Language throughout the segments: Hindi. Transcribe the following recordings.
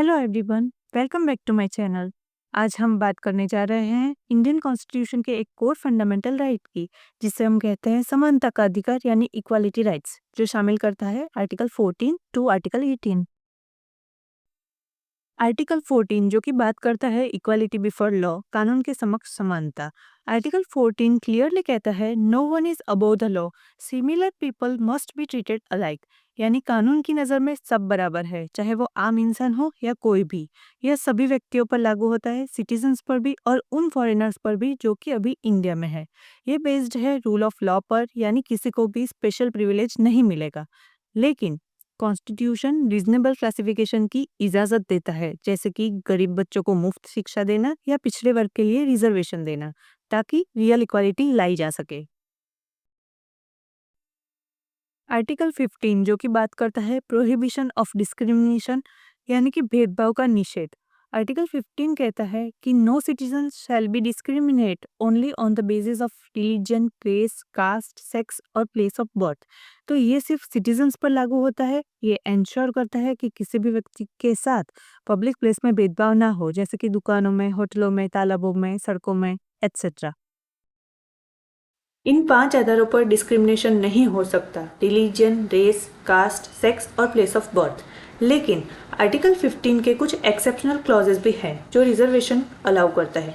Hello everyone, welcome back to my channel. आज हम बात करने जा रहे हैं इंडियन कॉन्स्टिट्यूशन के एक कोर फंडामेंटल राइट की, जिसे हम कहते हैं समानता का अधिकार यानी इक्वालिटी राइट्स, जो शामिल करता है आर्टिकल 14 टू आर्टिकल 18। आर्टिकल 14 जो कि बात करता है इक्वालिटी बिफोर लॉ, कानून के समक्ष समानता। आर्टिकल 14 क्लियरली कहता है no one is above the law, similar people must be treated alike, यानी कानून की नज़र में सब बराबर है, चाहे वो आम इंसान हो या कोई भी। यह सभी व्यक्तियों पर लागू होता है, सिटीजन्स पर भी और उन फॉरेनर्स पर भी जो कि अभी इंडिया में है। ये बेस्ड है रूल ऑफ लॉ पर, यानी किसी को भी स्पेशल प्रिविलेज नहीं मिलेगा। लेकिन कॉन्स्टिट्यूशन रीजनेबल क्लासिफिकेशन की इजाज़त देता है, जैसे कि गरीब बच्चों को मुफ्त शिक्षा देना या पिछड़े वर्ग के लिए रिजर्वेशन देना, ताकि रियल इक्वालिटी लाई जा सके। आर्टिकल 15 जो कि बात करता है प्रोहिबिशन ऑफ डिस्क्रिमिनेशन, यानी कि भेदभाव का निषेध। आर्टिकल 15 कहता है कि no citizen shall be discriminate only on the basis of religion, race, caste, sex और प्लेस ऑफ बर्थ। तो ये सिर्फ सिटीजन्स पर लागू होता है। ये इंश्योर करता है कि किसी भी व्यक्ति के साथ पब्लिक प्लेस में भेदभाव ना हो, जैसे कि दुकानों में, होटलों में, तालाबों में, सड़कों में एट्सेट्रा। इन 5 आधारों पर डिस्क्रिमिनेशन नहीं हो सकता: रिलीजन, रेस, कास्ट, सेक्स और प्लेस ऑफ बर्थ। लेकिन आर्टिकल 15 के कुछ एक्सेप्शनल क्लॉजेस भी हैं जो रिजर्वेशन अलाउ करता है।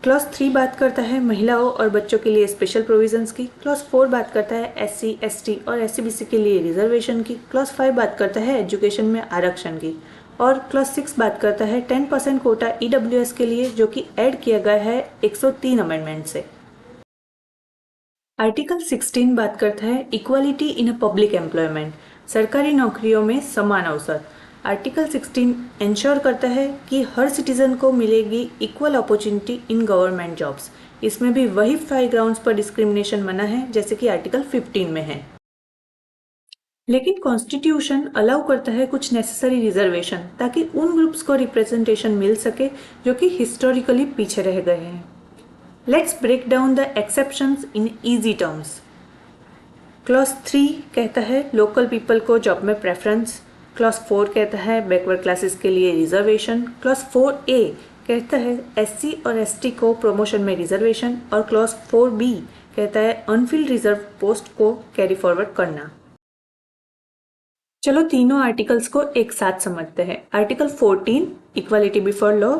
क्लॉज 3 बात करता है महिलाओं और बच्चों के लिए स्पेशल प्रोविजंस की। क्लॉज 4 बात करता है SC, ST और SC/BC के लिए रिजर्वेशन की। क्लॉज 5 बात करता है एजुकेशन में आरक्षण की। और क्लॉज 6 बात करता है 10% कोटा EWS के लिए, जो कि ऐड किया गया है 103 अमेंडमेंट से। आर्टिकल 16 बात करता है equality in a public employment, सरकारी नौकरियों में समान अवसर। आर्टिकल 16 इंश्योर करता है कि हर सिटीजन को मिलेगी equal opportunity in government jobs. इसमें भी वही 5 ग्राउंड्स पर डिस्क्रिमिनेशन मना है, जैसे कि आर्टिकल 15 में है। लेकिन कॉन्स्टिट्यूशन अलाउ करता है कुछ नेसेसरी रिजर्वेशन, ताकि उन ग्रुप्स को रिप्रेजेंटेशन मिल सके जो कि हिस्टोरिकली पीछे रह गए हैं। Let's break down the exceptions in easy terms. Clause 3 कहता है लोकल पीपल को जॉब में प्रेफरेंस। क्लॉज 4 कहता है बैकवर्ड क्लासेस के लिए रिजर्वेशन। क्लॉज 4A कहता है SC और ST को प्रमोशन में रिजर्वेशन। और क्लॉज 4B कहता है अनफिल्ड रिजर्व पोस्ट को कैरी फॉरवर्ड करना। चलो तीनों आर्टिकल्स को एक साथ समझते हैं। आर्टिकल 14 इक्वालिटी बिफोर लॉ,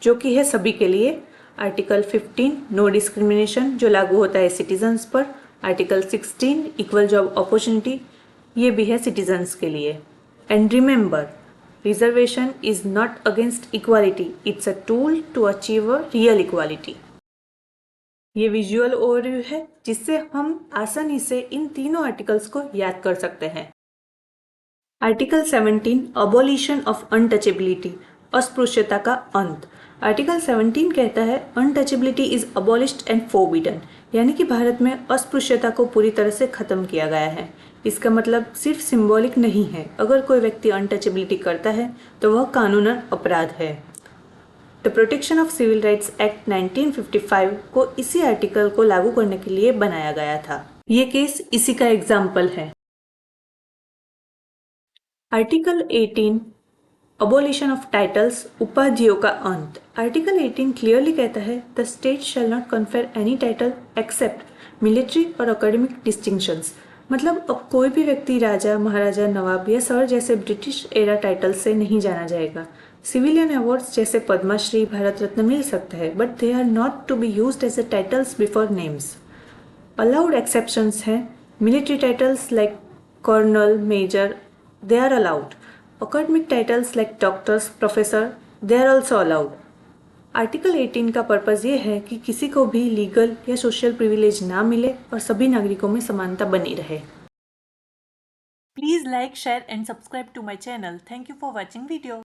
जो कि है सभी के लिए। आर्टिकल 15 नो डिस्क्रिमिनेशन, जो लागू होता है सिटीजन्स पर। आर्टिकल 16 इक्वल जॉब अपॉर्चुनिटी, ये भी है सिटीजन्स के लिए। And remember, reservation is not against equality, it's a tool to achieve a real equality. ये विजुअल ओवरव्यू है, जिससे हम आसानी से इन तीनों आर्टिकल्स को याद कर सकते हैं। आर्टिकल 17 अबॉलिशन ऑफ अनटचेबिलिटी, अस्पृश्यता का अंत। आर्टिकल 17 कहता है untouchability is abolished and forbidden, यानी कि भारत में अस्पृश्यता को पूरी तरह से खत्म किया गया है। इसका मतलब सिर्फ सिंबॉलिक नहीं है। अगर कोई व्यक्ति अनटचेबिलिटी करता है तो वह कानूनन अपराध है। The protection of civil rights act 1955 को इसी आर्टिकल को लागू करने के लिए बनाया गया था। ये केस इसी का एग्जाम्पल है। आर्टिकल 18 अबोलिशन ऑफ टाइटल्स, उपाधियों का अंत। आर्टिकल 18 क्लियरली कहता है the state shall not confer any title except military और अकेडमिक डिस्टिंक्शंस। मतलब अब कोई भी व्यक्ति राजा, महाराजा, नवाब या सर जैसे ब्रिटिश एरा टाइटल से नहीं जाना जाएगा। सिविलियन अवार्ड्स जैसे पद्मश्री, भारत रत्न मिल सकता है, but they are not to be used as a titles before names. Allowed exceptions हैं military titles like colonel, major, they are allowed. Academic titles like doctors, professor, they are also allowed. Article 18 का पर्पज ये है कि किसी को भी लीगल या सोशल प्रिविलेज ना मिले और सभी नागरिकों में समानता बनी रहे। Please like, share and subscribe to my channel. Thank you for watching video.